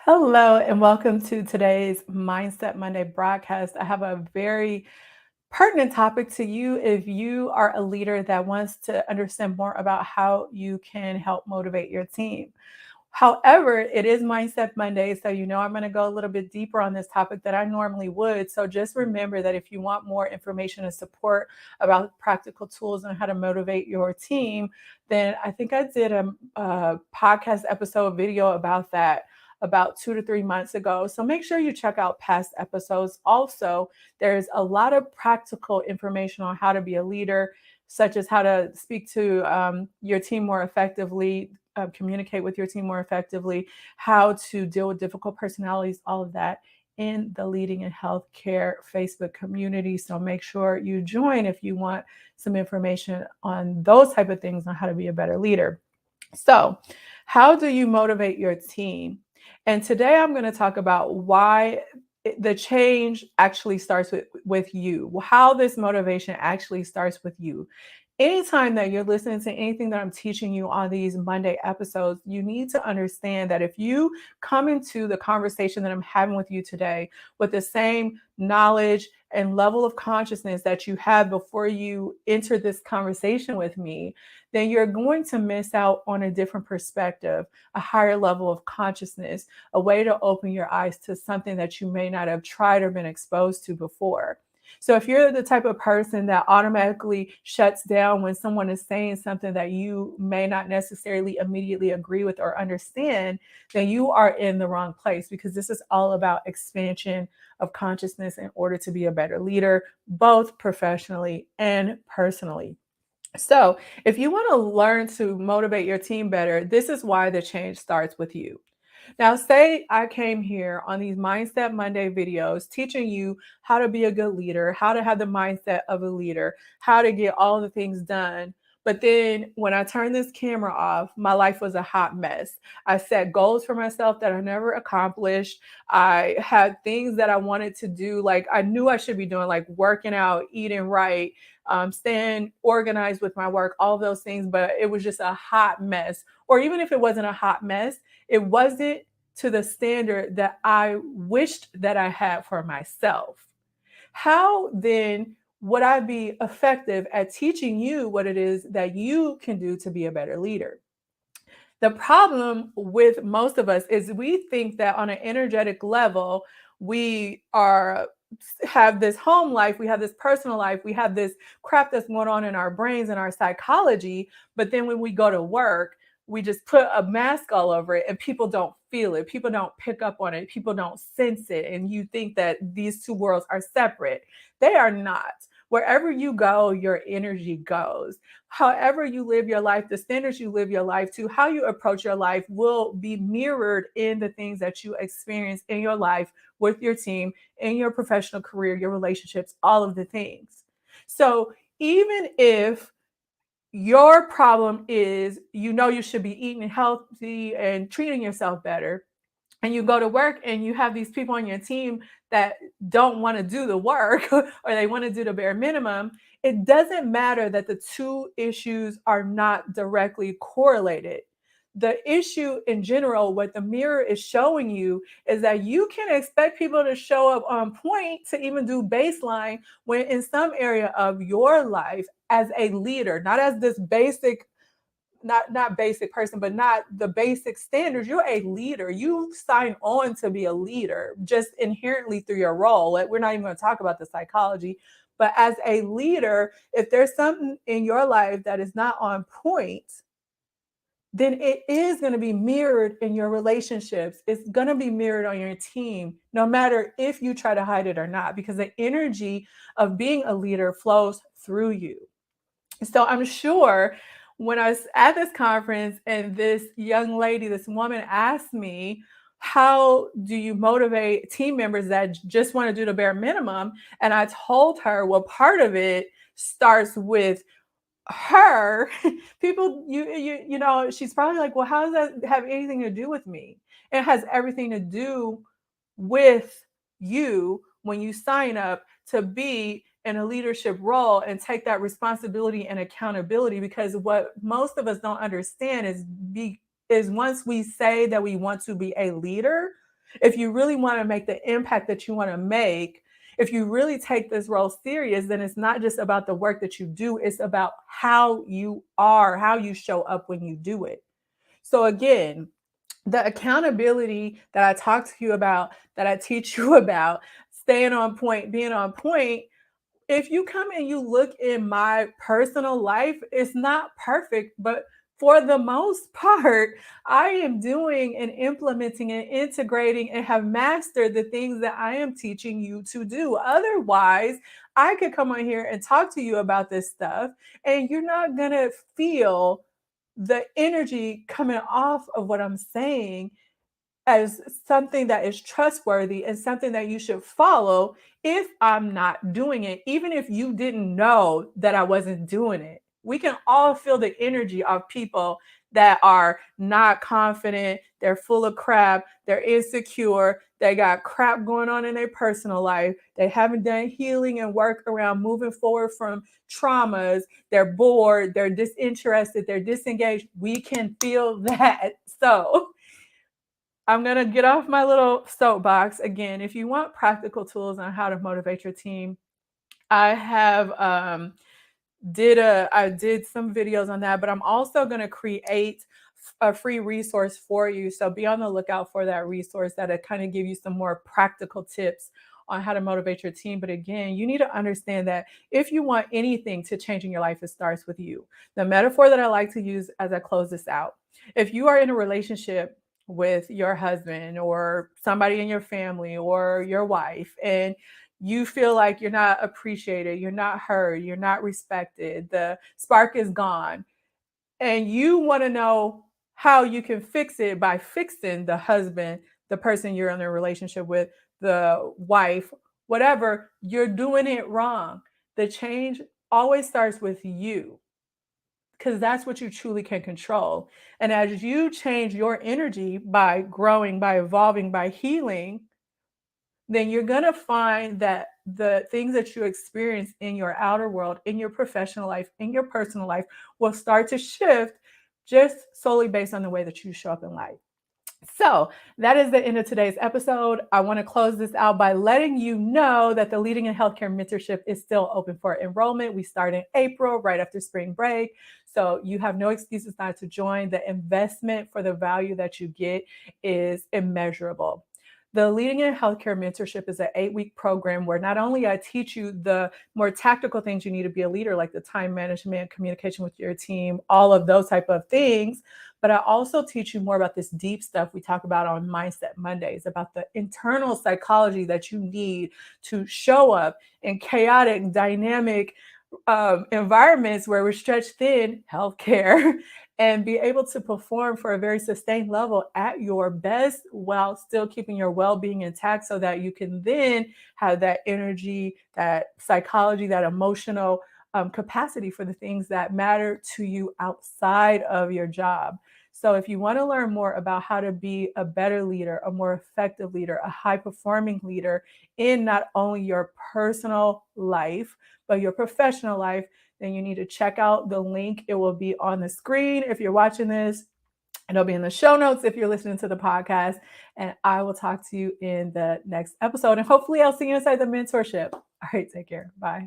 Hello, and welcome to today's Mindset Monday broadcast. I have a very pertinent topic to you if you are a leader that wants to understand more about how you can help motivate your team. However, it is Mindset Monday, so I'm going to go a little bit deeper on this topic than I normally would. So just remember that if you want more information and support about practical tools on how to motivate your team, then I think I did a podcast episode video about that about 2 to 3 months ago. So make sure you check out past episodes. Also, there's a lot of practical information on how to be a leader, such as how to speak to your team more effectively, communicate with your team more effectively, how to deal with difficult personalities, all of that in the Leading in Healthcare Facebook community. So make sure you join if you want some information on those type of things on how to be a better leader. So, how do you motivate your team? And today I'm going to talk about why the change actually starts with you, how this motivation actually starts with you. Anytime that you're listening to anything that I'm teaching you on these Monday episodes, you need to understand that if you come into the conversation that I'm having with you today with the same knowledge and level of consciousness that you had before you entered this conversation with me, then you're going to miss out on a different perspective, a higher level of consciousness, a way to open your eyes to something that you may not have tried or been exposed to before. So if you're the type of person that automatically shuts down when someone is saying something that you may not necessarily immediately agree with or understand, then you are in the wrong place, because this is all about expansion of consciousness in order to be a better leader, both professionally and personally. So, if you want to learn to motivate your team better, this is why the change starts with you. Now, say I came here on these Mindset Monday videos teaching you how to be a good leader, how to have the mindset of a leader, how to get all the things done. But then when I turned this camera off, my life was a hot mess. I set goals for myself that I never accomplished. I had things that I wanted to do, like I knew I should be doing, like working out, eating right, staying organized with my work, all of those things. But it was just a hot mess. Or even if it wasn't a hot mess, it wasn't to the standard that I wished that I had for myself. How then would I be effective at teaching you what it is that you can do to be a better leader? The problem with most of us is we think that on an energetic level, we are have this home life, we have this personal life, we have this crap that's going on in our brains and our psychology, but then when we go to work, we just put a mask all over it and people don't feel it. People don't pick up on it. People don't sense it. And you think that these two worlds are separate. They are not. Wherever you go, your energy goes. However you live your life, the standards you live your life to, how you approach your life will be mirrored in the things that you experience in your life with your team, in your professional career, your relationships, all of the things. So even if your problem is you should be eating healthy and treating yourself better, and you go to work and you have these people on your team that don't want to do the work or they want to do the bare minimum, it doesn't matter that the two issues are not directly correlated. The issue in general, what the mirror is showing you, is that you can expect people to show up on point to even do baseline when in some area of your life as a leader, not as this basic, not basic person, but not the basic standards. You're a leader. You sign on to be a leader just inherently through your role. Like, we're not even going to talk about the psychology, but as a leader, if there's something in your life that is not on point, then it is going to be mirrored in your relationships. It's going to be mirrored on your team, no matter if you try to hide it or not, because the energy of being a leader flows through you. So I'm sure when I was at this conference and this young lady, this woman asked me, how do you motivate team members that just want to do the bare minimum? And I told her, well, part of it starts with her. People, she's probably like, well, how does that have anything to do with me? It has everything to do with you when you sign up to be in a leadership role and take that responsibility and accountability. Because what most of us don't understand is once we say that we want to be a leader, If you really want to make the impact that you want to make, if you really take this role serious, then it's not just about the work that you do, it's about how you are, how you show up when you do it. So, again, the accountability that I talk to you about, that I teach you about, staying on point, being on point, if you come and you look in my personal life, it's not perfect, but for the most part, I am doing and implementing and integrating and have mastered the things that I am teaching you to do. Otherwise, I could come on here and talk to you about this stuff, and you're not going to feel the energy coming off of what I'm saying as something that is trustworthy and something that you should follow if I'm not doing it, even if you didn't know that I wasn't doing it. We can all feel the energy of people that are not confident, they're full of crap, they're insecure, they got crap going on in their personal life, they haven't done healing and work around moving forward from traumas, they're bored, they're disinterested, they're disengaged. We can feel that. So, I'm going to get off my little soapbox. Again, if you want practical tools on how to motivate your team, I have I did some videos on that, but I'm also going to create a free resource for you. So be on the lookout for that resource that'll kind of give you some more practical tips on how to motivate your team. But again, you need to understand that if you want anything to change in your life, it starts with you. The metaphor that I like to use as I close this out: if you are in a relationship with your husband or somebody in your family or your wife, and you feel like you're not appreciated, you're not heard, you're not respected, the spark is gone, and you want to know how you can fix it by fixing the husband, the person you're in a relationship with, the wife, whatever, you're doing it wrong. The change always starts with you, because that's what you truly can control. And as you change your energy by growing, by evolving, by healing, then you're going to find that the things that you experience in your outer world, in your professional life, in your personal life will start to shift just solely based on the way that you show up in life. So that is the end of today's episode. I want to close this out by letting you know that the Leading in Healthcare Mentorship is still open for enrollment. We start in April, right after spring break. So you have no excuses not to join. The investment for the value that you get is immeasurable. The Leading in Healthcare Mentorship is an 8-week program where not only I teach you the more tactical things you need to be a leader, like the time management, communication with your team, all of those type of things, but I also teach you more about this deep stuff we talk about on Mindset Mondays, about the internal psychology that you need to show up in chaotic, dynamic environments where we're stretched thin, healthcare, and be able to perform for a very sustained level at your best while still keeping your well-being intact, so that you can then have that energy, that psychology, that emotional capacity for the things that matter to you outside of your job. So if you want to learn more about how to be a better leader, a more effective leader, a high performing leader in not only your personal life, but your professional life, then you need to check out the link. It will be on the screen if you're watching this. It'll be in the show notes if you're listening to the podcast. And I will talk to you in the next episode. And hopefully I'll see you inside the mentorship. All right, take care. Bye.